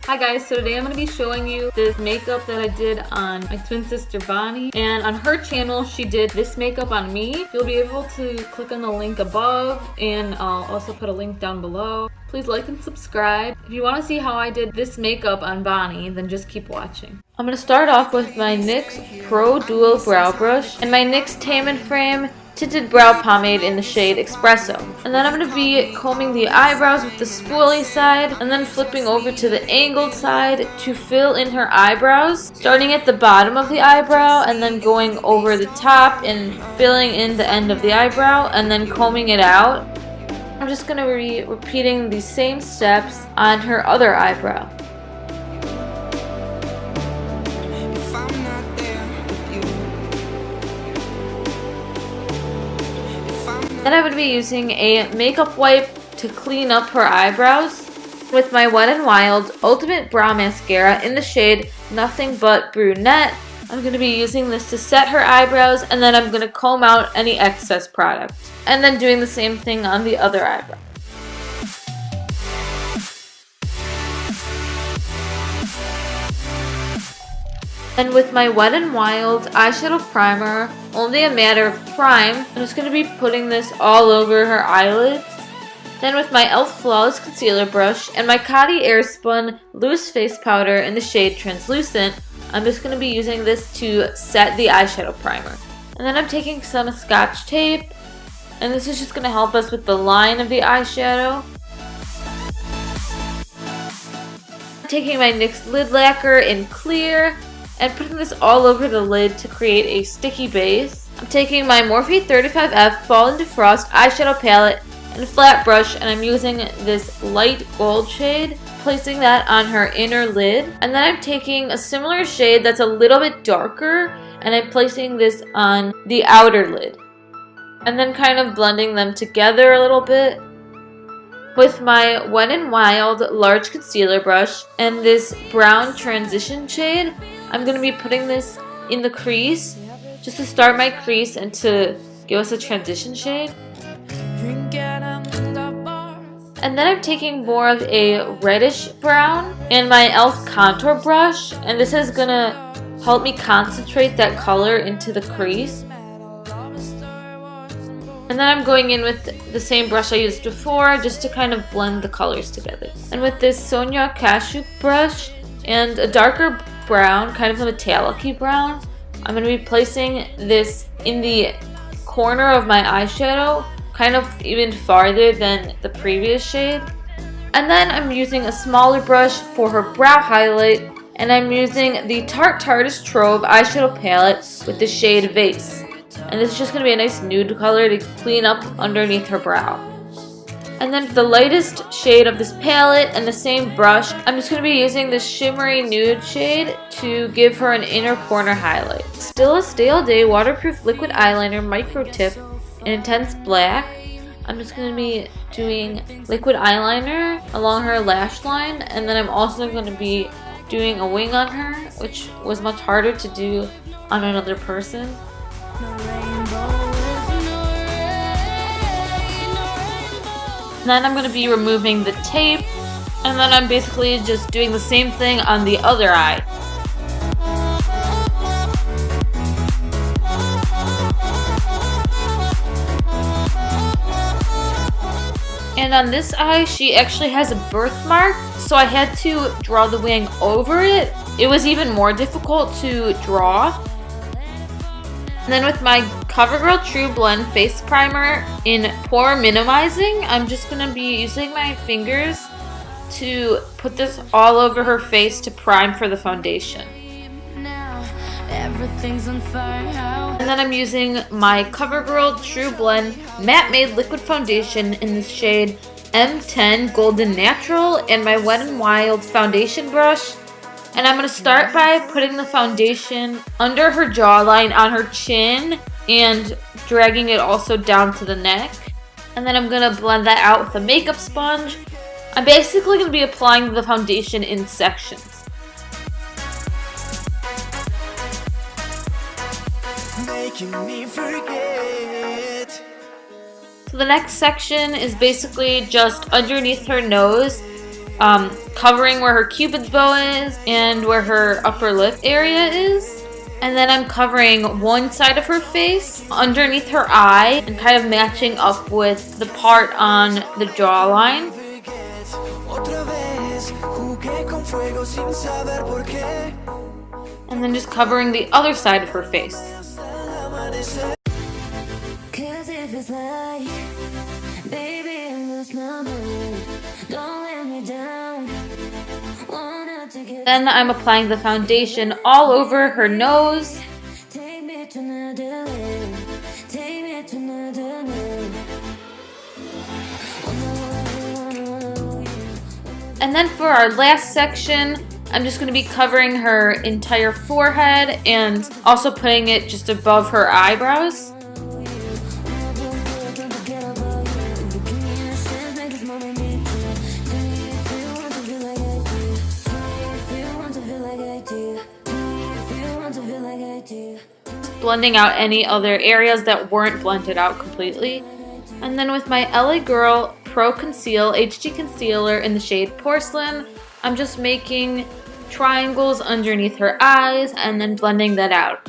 Hi guys, so today I'm going to be showing you this makeup that I did on my twin sister Bonnie, and on her channel she did this makeup on me. You'll be able to click on the link above, and I'll also put a link down below. Please like and subscribe. If you want to see how I did this makeup on Bonnie, then just keep watching. I'm going to start off with my NYX Pro Dual Brow Brush and my NYX Tame Frame Tinted Brow Pomade in the shade Espresso. And then I'm going to be combing the eyebrows with the spoolie side and then flipping over to the angled side to fill in her eyebrows, starting at the bottom of the eyebrow and then going over the top and filling in the end of the eyebrow and then combing it out. I'm just going to be repeating the same steps on her other eyebrow. Then I'm going to be using a makeup wipe to clean up her eyebrows with my Wet n Wild Ultimate Brow Mascara in the shade Nothing But Bru-Nette. I'm going to be using this to set her eyebrows, and then I'm going to comb out any excess product. And then doing the same thing on the other eyebrow. And with my Wet n Wild eyeshadow primer, Only a Matter of Prime, I'm just going to be putting this all over her eyelids. Then with my e.l.f. Flawless Concealer Brush and my Coty AirSpun Loose Face Powder in the shade Translucent, I'm just going to be using this to set the eyeshadow primer. And then I'm taking some Scotch tape, and this is just going to help us with the line of the eyeshadow. I'm taking my NYX Lid Lacquer in Clear and putting this all over the lid to create a sticky base. I'm taking my Morphe 35F Fall into Frost eyeshadow palette and a flat brush, and I'm using this light gold shade, placing that on her inner lid. And then I'm taking a similar shade that's a little bit darker, and I'm placing this on the outer lid. And then kind of blending them together a little bit. With my Wet n Wild large concealer brush and this brown transition shade, I'm going to be putting this in the crease just to start my crease and to give us a transition shade. And then I'm taking more of a reddish brown and my e.l.f. contour brush, and this is going to help me concentrate that color into the crease. And then I'm going in with the same brush I used before just to kind of blend the colors together. And with this Sonia Kashuk brush and a darker brown, kind of a metallic-y brown, I'm going to be placing this in the corner of my eyeshadow, kind of even farther than the previous shade. And then I'm using a smaller brush for her brow highlight, and I'm using the Tarteist Trove eyeshadow palette with the shade Vase. And this is just going to be a nice nude color to clean up underneath her brow. And then for the lightest shade of this palette and the same brush, I'm just going to be using this shimmery nude shade to give her an inner corner highlight. Stila Stay All Day Waterproof Liquid Eyeliner Micro Tip in Intense Black. I'm just going to be doing liquid eyeliner along her lash line, and then I'm also going to be doing a wing on her, which was much harder to do on another person. Then I'm going to be removing the tape, and then I'm basically just doing the same thing on the other eye. And on this eye, she actually has a birthmark, so I had to draw the wing over it. It was even more difficult to draw. And then with my Covergirl TruBlend Face Primer in Pore Minimizing, I'm just going to be using my fingers to put this all over her face to prime for the foundation. And then I'm using my Covergirl TruBlend Matte Made Liquid Foundation in the shade M10 Golden Natural and my Wet n Wild foundation brush. And I'm going to start by putting the foundation under her jawline on her chin and dragging it also down to the neck. And then I'm going to blend that out with a makeup sponge. I'm basically going to be applying the foundation in sections. Making me forget. So the next section is basically just underneath her nose covering where her cupid's bow is and where her upper lip area is. And then I'm covering one side of her face underneath her eye and kind of matching up with the part on the jawline. And then just covering the other side of her face. Then I'm applying the foundation all over her nose. And then for our last section, I'm just going to be covering her entire forehead and also putting it just above her eyebrows. Blending out any other areas that weren't blended out completely. And then with my LA Girl Pro Conceal HD Concealer in the shade Porcelain, I'm just making triangles underneath her eyes and then blending that out.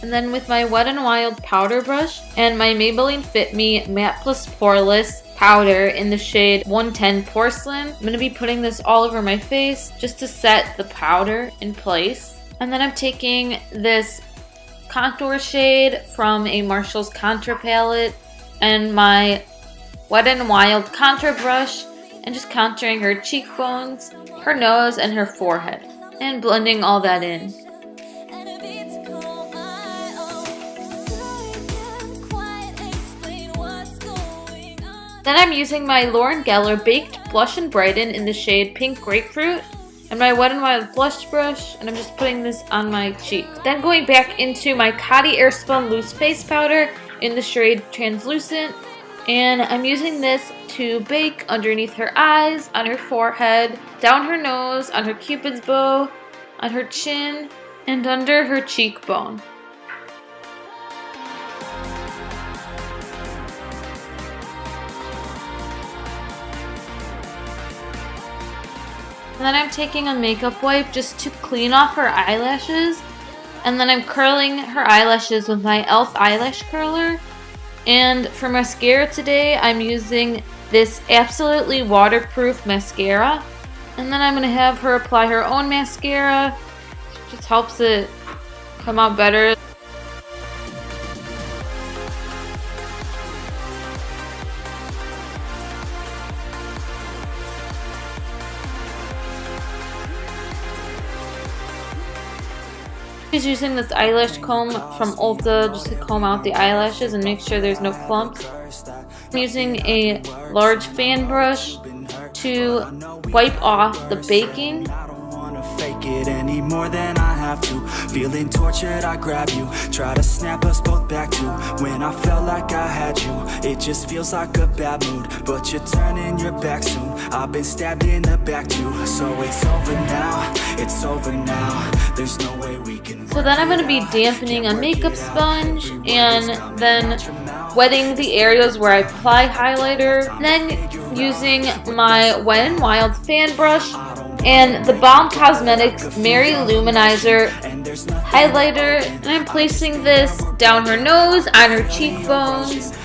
And then with my Wet n Wild powder brush and my Maybelline Fit Me Matte Plus Poreless powder in the shade 110 Porcelain, I'm going to be putting this all over my face just to set the powder in place. And then I'm taking this contour shade from a Marshall's contour palette and my Wet n Wild contour brush and just contouring her cheekbones, her nose, and her forehead and blending all that in. Then I'm using my Lauren Geller Baked Blush and Brighten in the shade Pink Grapefruit and my Wet n Wild blush brush, and I'm just putting this on my cheek. Then going back into my Coty AirSpun Loose Face Powder in the shade Translucent, and I'm using this to bake underneath her eyes, on her forehead, down her nose, on her cupid's bow, on her chin, and under her cheekbone. And then I'm taking a makeup wipe just to clean off her eyelashes. And then I'm curling her eyelashes with my e.l.f. eyelash curler. And for mascara today, I'm using this absolutely waterproof mascara. And then I'm going to have her apply her own mascara. It just helps it come out better. She's using this eyelash comb from Ulta just to comb out the eyelashes and make sure there's no clumps. I'm using a large fan brush to wipe off the baking. Fake it any more than I have to. Feeling tortured, I grab you. Try to snap us both back to when I felt like I had you. It just feels like a bad mood, but you're turning your back soon. I've been stabbed in the back too. So it's over now, it's over now. There's no way we can. So then I'm going to be dampening a makeup sponge and then wetting the areas where I apply highlighter. Then using my Wet n Wild fan brush and the Balm Cosmetics Mary Luminizer highlighter, and I'm placing this down her nose, on her cheekbones,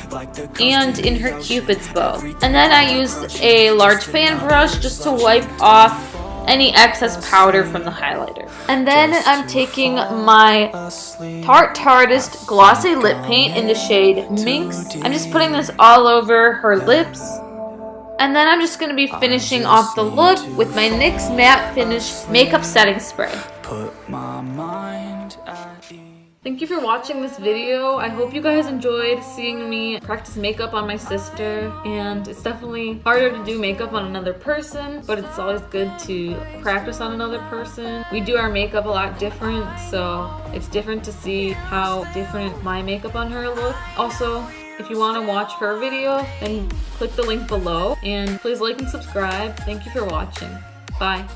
and in her cupid's bow. And then I use a large fan brush just to wipe off any excess powder from the highlighter. And then I'm taking my Tarteist Glossy Lip Paint in the shade Minx. I'm just putting this all over her lips. And then I'm just going to be finishing off the look with my NYX Matte Finish Makeup Setting Spray. Thank you for watching this video. I hope you guys enjoyed seeing me practice makeup on my sister. And it's definitely harder to do makeup on another person, but it's always good to practice on another person. We do our makeup a lot different, so it's different to see how different my makeup on her looks. Also, If you want to watch her video, then click the link below. And please like and subscribe. Thank you for watching. Bye.